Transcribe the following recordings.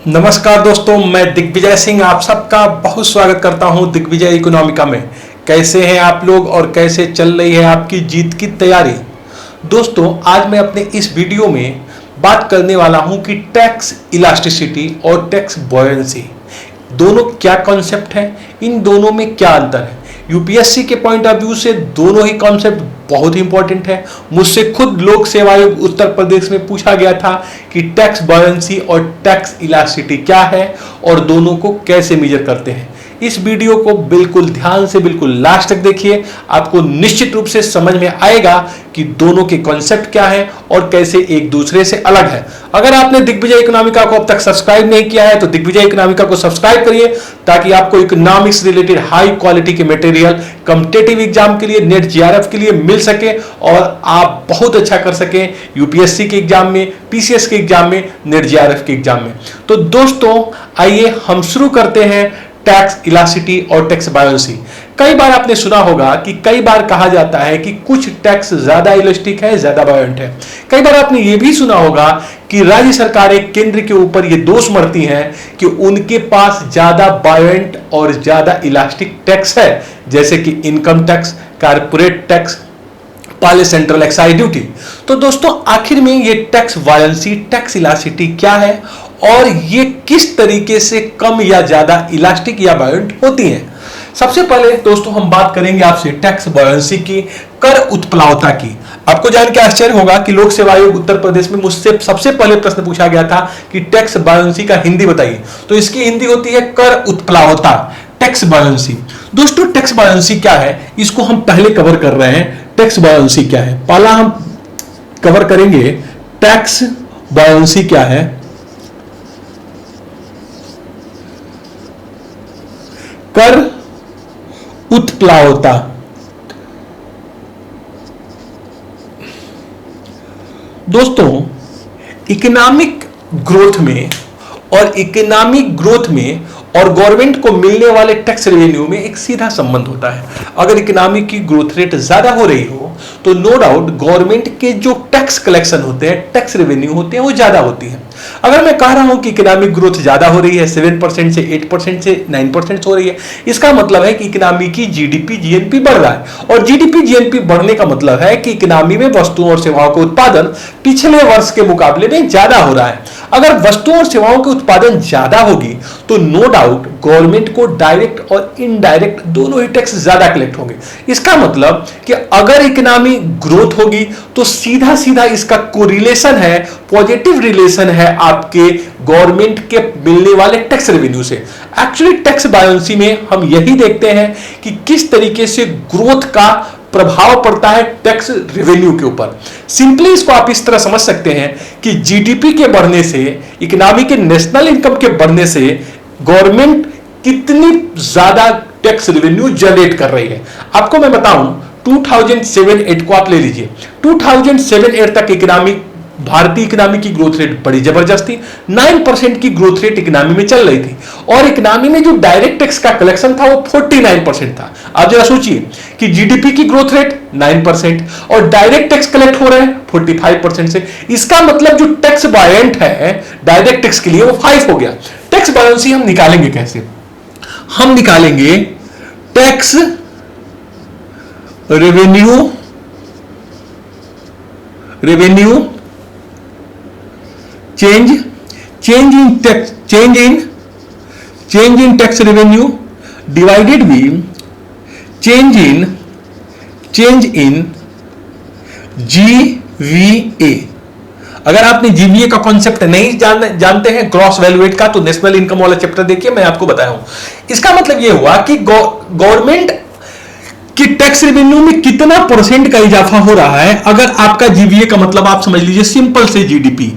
नमस्कार दोस्तों, मैं दिग्विजय सिंह आप सबका बहुत स्वागत करता हूं दिग्विजय इकोनॉमिका में। कैसे हैं आप लोग और कैसे चल रही है आपकी जीत की तैयारी। दोस्तों, आज मैं अपने इस वीडियो में बात करने वाला हूं कि टैक्स इलास्टिसिटी और टैक्स बॉयंसी दोनों क्या कॉन्सेप्ट है, इन दोनों में क्या अंतर है। यूपीएससी के पॉइंट ऑफ व्यू से दोनों ही कॉन्सेप्ट बहुत ही इंपॉर्टेंट है। मुझसे खुद लोक सेवा आयोग उत्तर प्रदेश में पूछा गया था कि टैक्स बॉयंसी और टैक्स इलास्टिसिटी क्या है और दोनों को कैसे मेजर करते हैं। इस वीडियो को बिल्कुल ध्यान से बिल्कुल लास्ट तक देखिए, आपको निश्चित रूप से समझ में आएगा कि दोनों के कॉन्सेप्ट क्या है और कैसे एक दूसरे से अलग है। अगर आपने दिग्विजय इकोनॉमिका को अब तक सब्सक्राइब नहीं किया है तो दिग्विजय इकोनॉमिका को सब्सक्राइब करिए, ताकि आपको इकोनॉमिक्स रिलेटेड हाई क्वालिटी के मटेरियल कॉम्पिटिटिव एग्जाम के लिए, नेट जीआरएफ के लिए मिल सके और आप बहुत अच्छा कर सके यूपीएससी के एग्जाम में, पीसीएस के एग्जाम में, नेट जीआरएफ के एग्जाम में। तो दोस्तों, आइए हम शुरू करते हैं टैक्स इलास्टिसिटी और टैक्स बायोंसी। कई बार आपने सुना होगा कि कई बार कहा जाता है कि कुछ टैक्स ज्यादा इलास्टिक है, ज्यादा बायोंट है। कई बार आपने यह भी सुना होगा कि राज्य सरकारें केंद्र के ऊपर यह दोष मढ़ती हैं कि उनके पास ज्यादा बायोंट और ज्यादा इलास्टिक टैक्स है, जैसे कि इनकम टैक्स, कारपोरेट टैक्स, पहले सेंट्रल एक्साइज ड्यूटी। तो दोस्तों, आखिर में ये टैक्स बायोंसी, टैक्स इलास्टिसिटी क्या है और ये किस तरीके से कम या ज्यादा इलास्टिक या बायोंट होती हैं। सबसे पहले दोस्तों हम बात करेंगे आपसे टैक्स बायोंसी की, कर उत्प्लावता की। आपको जान के आश्चर्य होगा कि लोक सेवा आयोग उत्तर प्रदेश में मुझसे सबसे पहले प्रश्न पूछा गया था कि टैक्स बायोंसी का हिंदी बताइए, तो इसकी हिंदी होती है कर उत्प्लावता, टैक्स बायोंसी। दोस्तों, टैक्स बायोंसी क्या है, इसको हम पहले कवर कर रहे हैं। टैक्स बायोंसी क्या है, पहला हम कवर करेंगे टैक्स बायोंसी क्या है। कर उत्प्लावता। दोस्तों, इकोनॉमिक ग्रोथ में और गवर्नमेंट को मिलने वाले टैक्स रेवेन्यू में एक सीधा संबंध होता है। अगर इकोनॉमी की ग्रोथ रेट ज्यादा हो रही हो तो नो डाउट गवर्नमेंट के जो टैक्स कलेक्शन होते हैं, टैक्स रेवेन्यू होते हैं, वो ज्यादा होती है। अगर मैं कह रहा हूं कि इकोनॉमिक ग्रोथ ज्यादा हो रही है, 7% से 8% से 9% हो रही है, इसका मतलब है कि इकोनॉमी की जीडीपी जीएनपी बढ़ रहा है। और जीडीपी जीएनपी बढ़ने का मतलब है कि इकोनॉमी में वस्तुओं और सेवाओं का उत्पादन पिछले वर्ष के मुकाबले में ज्यादा हो रहा है। अगर वस्तुओं और सेवाओं के उत्पादन ज्यादा होगी तो नो डाउट गवर्नमेंट को डायरेक्ट और इनडायरेक्ट दोनों ही टैक्स ज्यादा कलेक्ट होंगे। इसका मतलब कि अगर इकोनॉमी ग्रोथ होगी तो सीधा सीधा इसका कोरिलेशन है, पॉजिटिव रिलेशन है आपके गवर्नमेंट के मिलने वाले टैक्स रेवेन्यू से। एक्चुअली टैक्स बायोंसी में हम यही देखते हैं कि किस तरीके से ग्रोथ का प्रभाव पड़ता है टैक्स रेवेन्यू के ऊपर। सिंपली इसको आप इस तरह समझ सकते हैं कि जीडीपी के बढ़ने से, इकोनॉमी के नेशनल इनकम के बढ़ने से गवर्नमेंट कितनी ज्यादा टैक्स रेवेन्यू जनरेट कर रही है। आपको मैं बताऊं, 2007-8 को आप ले लीजिए। 2007-8 तक इकोनॉमी, भारतीय इकोनॉमी की ग्रोथ रेट बड़ी जबरदस्त थी। 9% की ग्रोथ रेट इकोनॉमी में चल रही थी और इकोनॉमी में जो डायरेक्ट टैक्स का कलेक्शन था वो 49% था। आप जरा सोचिए कि जीडीपी की ग्रोथ रेट 9% और डायरेक्ट टैक्स कलेक्ट हो रहे हैं 45% से। इसका मतलब जो टैक्स बायोंट है डायरेक्ट टैक्स के लिए वो 5 हो गया। टैक्स बायोंसी हम निकालेंगे कैसे? हम निकालेंगे tax revenue change in tax revenue divided with change in GVA। अगर आपने जीवीए का कॉन्सेप्ट नहीं जानते हैं, ग्रॉस वैल्यूएट का, तो नेशनल इनकम वाला चैप्टर देखिए, मैं आपको बताया हूं। इसका मतलब यह हुआ कि गवर्नमेंट कि टैक्स रेवेन्यू में कितना परसेंट का इजाफा हो रहा है। अगर आपका जीवीए का मतलब आप समझ लीजिए सिंपल से जीडीपी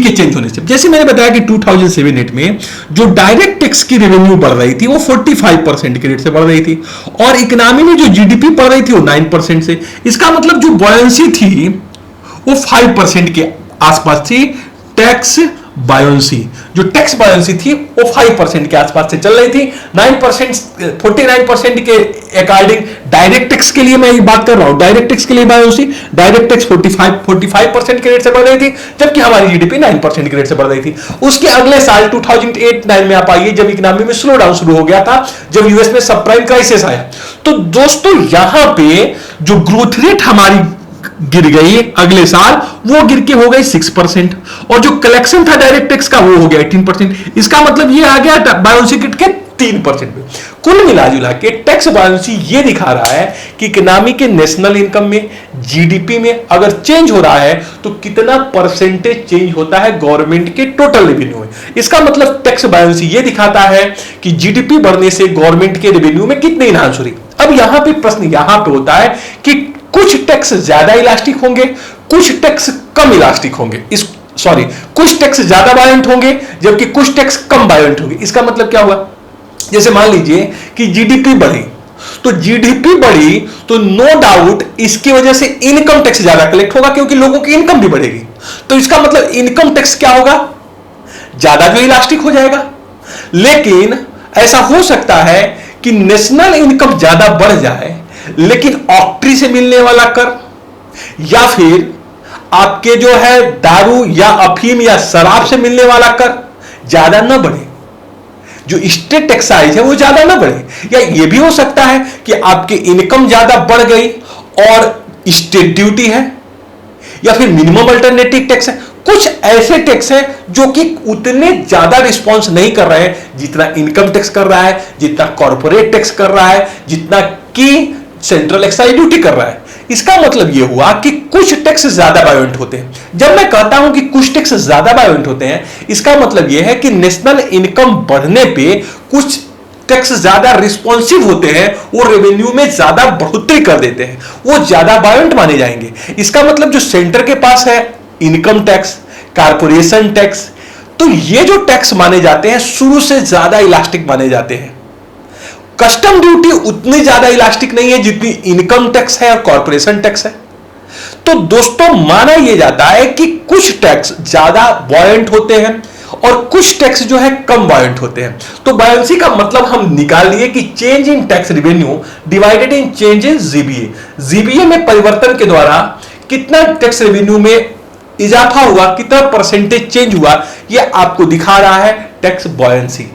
के चेंज होने से। जैसे मैंने बताया कि 2007-8 में जो डायरेक्ट टैक्स की रेवेन्यू बढ़ रही थी वो 45% के रेट से बढ़ रही थी और इकोनॉमी में जो जीडीपी बढ़ रही थी वो 9% से। इसका मतलब जो बॉयंसी थी वो 5% के आसपास थी टैक्स बायोंसी, जो टैक्स बायोंसी थी वो 5% के आसपास से चल रही थी। 9%, 49% के अकॉर्डिंग डायरेक्ट टैक्स के लिए मैं बात कर रहा हूं, डायरेक्ट टैक्स के लिए बायोंसी, डायरेक्ट टैक्स 45% के रेट से बढ़ रही थी, जबकि हमारी जीडीपी 9% के रेट से बढ़ रही थी। उसके अगले साल 2008-9 में आप आइए, जब इकोनॉमी में स्लो डाउन शुरू हो गया था, जब यूएस में सब प्राइम क्राइसिस आया, तो दोस्तों यहां पे जो ग्रोथ रेट हमारी गिर गई अगले साल, वो गिर के हो गई 6%, और जो कलेक्शन था डायरेक्ट टैक्स का वो हो गया 18%। इसका मतलब ये आ गया बायोंसी के 3% पे। कुल मिलाजुला के टैक्स बायोंसी ये दिखा रहा है कि इकोनॉमी के नेशनल इनकम में, जीडीपी में अगर चेंज हो रहा है तो कितना परसेंटेज चेंज होता है गवर्नमेंट के टोटल रेवेन्यू में। इसका मतलब टैक्स बायोंसी ये दिखाता है कि जीडीपी बढ़ने से गवर्नमेंट के रेवेन्यू में कितनी इनहांस हो रही। अब यहां पे प्रश्न यहां पे होता है कि कुछ टैक्स ज्यादा इलास्टिक होंगे, कुछ टैक्स कम इलास्टिक होंगे, कुछ टैक्स ज्यादा बायोंट होंगे जबकि कुछ टैक्स कम बायोंट होंगे। इसका मतलब क्या हुआ? जैसे मान लीजिए कि जीडीपी बढ़ी, तो जीडीपी बढ़ी तो नो डाउट इसकी वजह से इनकम टैक्स ज्यादा कलेक्ट होगा, क्योंकि लोगों की इनकम भी बढ़ेगी। तो इसका मतलब इनकम टैक्स क्या होगा? ज्यादा जो इलास्टिक हो जाएगा। लेकिन ऐसा हो सकता है कि नेशनल इनकम ज्यादा बढ़ जाए लेकिन ऑक्ट्री से मिलने वाला कर या फिर आपके जो है दारू या अफीम या शराब से मिलने वाला कर ज्यादा ना बढ़े, जो स्टेट एक्साइज है वो ज्यादा ना बढ़े। या ये भी हो सकता है कि आपकी इनकम ज्यादा बढ़ गई और स्टेट ड्यूटी है या फिर मिनिमम अल्टरनेटिव टैक्स है। कुछ ऐसे टैक्स हैं जो कि उतने ज्यादा रिस्पॉन्स नहीं कर रहे हैं जितना इनकम टैक्स कर रहा है, जितना कॉर्पोरेट टैक्स कर रहा है, जितना कि सेंट्रल एक्साइज ड्यूटी कर रहा है। इसका मतलब यह हुआ कि कुछ टैक्स ज्यादा बायोंट होते हैं। जब मैं कहता हूं कि कुछ टैक्स ज्यादा बायोंट होते हैं, इसका मतलब यह है कि नेशनल इनकम बढ़ने पे कुछ टैक्स ज्यादा रिस्पॉन्सिव होते हैं, वो रेवेन्यू में ज्यादा बढ़ोतरी कर देते हैं, वो ज्यादा बायोंट माने जाएंगे। इसका मतलब जो सेंटर के पास है इनकम टैक्स, कारपोरेशन टैक्स, तो ये जो टैक्स माने जाते हैं शुरू से ज्यादा इलास्टिक माने जाते हैं। कस्टम ड्यूटी उतनी ज्यादा इलास्टिक नहीं है जितनी इनकम टैक्स है और कॉर्पोरेशन टैक्स है। तो दोस्तों माना यह जाता है कि कुछ टैक्स ज्यादा बॉयंट होते हैं और कुछ टैक्स जो है कम बॉयंट होते हैं। तो बायोंसी का मतलब हम निकाल लिए कि change in tax revenue divided in change in GBA. GBA में परिवर्तन के द्वारा कितना टैक्स रेवेन्यू में इजाफा हुआ, कितना परसेंटेज चेंज हुआ, यह आपको दिखा रहा है टैक्स बॉयंसी।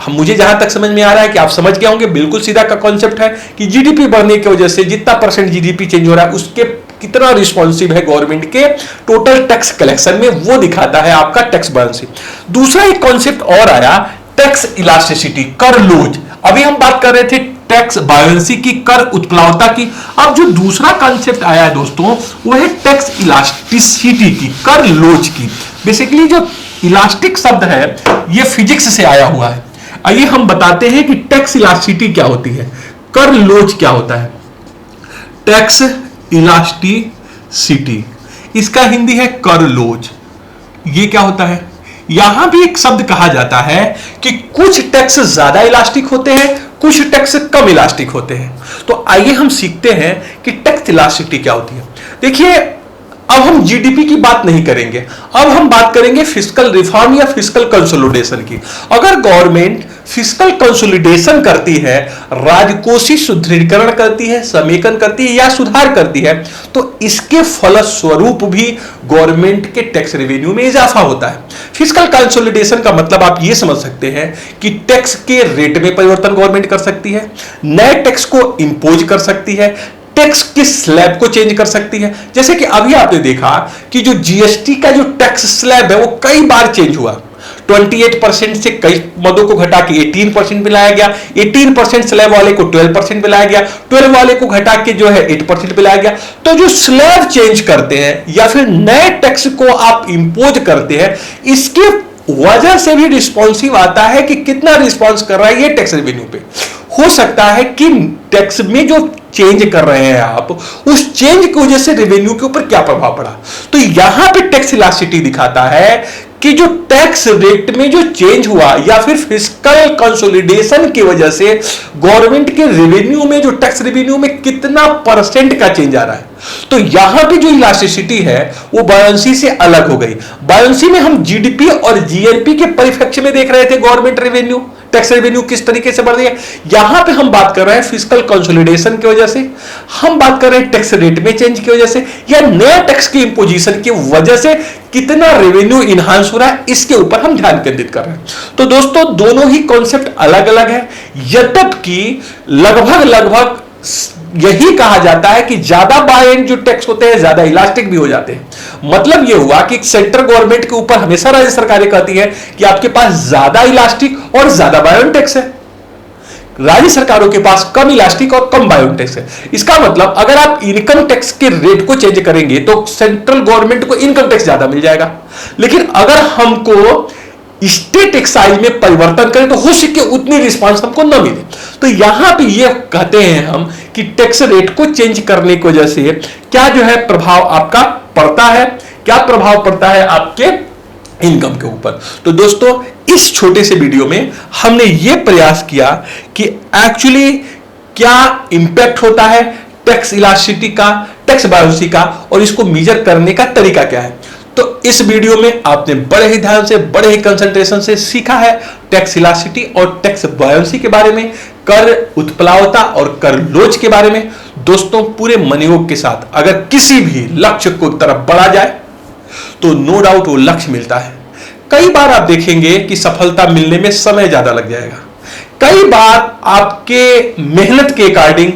हम मुझे जहां तक समझ में आ रहा है कि आप समझ गए होंगे, बिल्कुल सीधा का कॉन्सेप्ट है कि जीडीपी बढ़ने की वजह से जितना परसेंट जीडीपी चेंज हो रहा है उसके कितना रिस्पॉन्सिव है गवर्नमेंट के टोटल टैक्स कलेक्शन में, वो दिखाता है आपका टैक्स बॉयंसी। दूसरा एक कॉन्सेप्ट और आया, टैक्स इलास्टिसिटी, कर लोच। अभी हम बात कर रहे थे टैक्स बायोंसी की, कर उत्प्लावता की। अब जो दूसरा कॉन्सेप्ट आया है दोस्तों, वो है टैक्स इलास्टिसिटी की, कर लोच की। बेसिकली जो इलास्टिक शब्द है ये फिजिक्स से आया हुआ है। आइए हम बताते हैं कि टैक्स इलास्टिसिटी क्या होती है, कर लोच क्या होता है। टैक्स इलास्टिसिटी, इसका हिंदी है कर लोच। ये क्या होता है? यहां भी एक शब्द कहा जाता है कि कुछ टैक्स ज्यादा इलास्टिक होते हैं, कुछ टैक्स कम इलास्टिक होते हैं। तो आइए हम सीखते हैं कि टैक्स इलास्टिसिटी क्या होती है। देखिए, अब हम जीडीपी की बात नहीं करेंगे, अब हम बात करेंगे फिस्कल रिफॉर्म या फिस्कल कंसोलिडेशन की। अगर गवर्नमेंट फिस्कल कंसोलिडेशन करती है, राजकोषीय सुदृढ़ीकरण करती है, समेकन करती है या सुधार करती है, तो इसके फलस्वरूप भी गवर्नमेंट के टैक्स रेवेन्यू में इजाफा होता है। फिस्कल कंसोलिडेशन का मतलब आप ये समझ सकते हैं कि टैक्स के रेट में परिवर्तन गवर्नमेंट कर सकती है, नए टैक्स को इंपोज कर सकती है, टैक्स की स्लैब को चेंज कर सकती है। जैसे कि अभी आपने देखा कि जो जीएसटी का जो टैक्स स्लैब है वो कई बार चेंज हुआ। 28% से कई मदों को घटा के 18% पे लाया गया, 18% स्लैब वाले को 12% पे लाया गया, 12 वाले को घटा के जो है 8% पे लाया गया। तो जो स्लैब चेंज करते हैं या फिर नए टैक्स को आप इंपोज करते हैं, इसके वजह से भी रिस्पॉन्सिव आता है कि कितना रिस्पॉन्स कर रहा है ये टैक्स रेवेन्यू पे। हो सकता है कि टैक्स में जो चेंज कर रहे हैं आप, उस चेंज की वजह से रेवेन्यू के ऊपर क्या प्रभाव पड़ा। तो यहां पे टैक्स इलास्टिसिटी दिखाता है कि जो टैक्स रेट में जो चेंज हुआ या फिर फिस्कल कंसोलिडेशन की वजह से गवर्नमेंट के रेवेन्यू में, जो टैक्स रेवेन्यू में कितना परसेंट का चेंज आ रहा है। तो यहां पे जो इलास्टिसिटी है वो बायोंसी से अलग हो गई। बायोंसी में हम जीडीपी और जीएनपी के परिप्रेक्ष्य में देख रहे थे गवर्नमेंट रेवेन्यू, टैक्स रेवेन्यू किस तरीके से बढ़ रही है। यहां पे हम बात कर रहे हैं फिस्कल कंसोलिडेशन की वजह से, हम बात कर रहे हैं टैक्स रेट में चेंज की वजह से, या नया टैक्स की इंपोजिशन की वजह से कितना रेवेन्यू इनहांस हो रहा है, इसके ऊपर हम ध्यान केंद्रित कर रहे हैं। तो दोस्तों दोनों ही कॉन्सेप्ट अलग अलग है, यद्यपि लगभग यही कहा जाता है कि ज्यादा बायन जो टैक्स होते हैं ज्यादा इलास्टिक भी हो जाते हैं। मतलब यह हुआ कि सेंट्रल गवर्नमेंट के ऊपर हमेशा राज्य सरकारें कहती है कि आपके पास ज्यादा इलास्टिक और ज्यादा बायन टैक्स है, राज्य सरकारों के पास कम इलास्टिक और कम बायन टैक्स है। इसका मतलब अगर आप इनकम टैक्स के रेट को चेंज करेंगे तो सेंट्रल गवर्नमेंट को इनकम टैक्स ज्यादा मिल जाएगा, लेकिन अगर हमको स्टेट एक्साइज में परिवर्तन करें तो हो सके उतनी रिस्पांस हमको न मिले। तो यहां पे ये कहते हैं हम कि टैक्स रेट को चेंज करने की वजह से क्या जो है प्रभाव आपका पड़ता है, क्या प्रभाव पड़ता है आपके इनकम के ऊपर। तो दोस्तों इस छोटे से वीडियो में हमने ये प्रयास किया कि एक्चुअली क्या इंपैक्ट होता है टैक्स इलास्टिसिटी का, टैक्स बायोंसी का, और इसको मेजर करने का तरीका क्या है। तो इस वीडियो में आपने बड़े ही ध्यान से, बड़े ही कंसंट्रेशन से सीखा है टैक्स इलास्टिसिटी और टैक्स बायोंसी के बारे में, कर उत्प्लावता और कर लोच के बारे में। दोस्तों पूरे मनयोग के साथ अगर किसी भी लक्ष्य को तरफ बढ़ा जाए तो नो डाउट वो लक्ष्य मिलता है। कई बार आप देखेंगे कि सफलता मिलने में समय ज्यादा लग जाएगा, कई बार आपके मेहनत के अकॉर्डिंग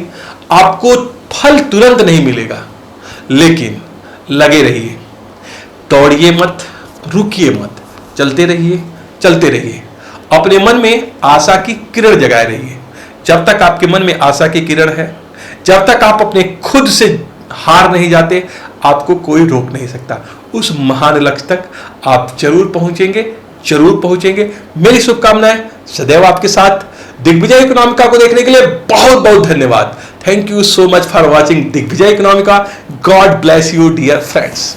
आपको फल तुरंत नहीं मिलेगा, लेकिन लगे रहिए, दौड़िए मत, रुकिए मत, चलते रहिए, अपने मन में आशा की किरण जगाए रहिए। जब तक आपके मन में आशा की किरण है, जब तक आप अपने खुद से हार नहीं जाते, आपको कोई रोक नहीं सकता। उस महान लक्ष्य तक आप जरूर पहुंचेंगे। मेरी शुभकामनाएं सदैव आपके साथ। दिग्विजय इकोनॉमिका को देखने के लिए बहुत बहुत धन्यवाद। Thank you so much for watching Digvijay Economica. God bless you dear friends.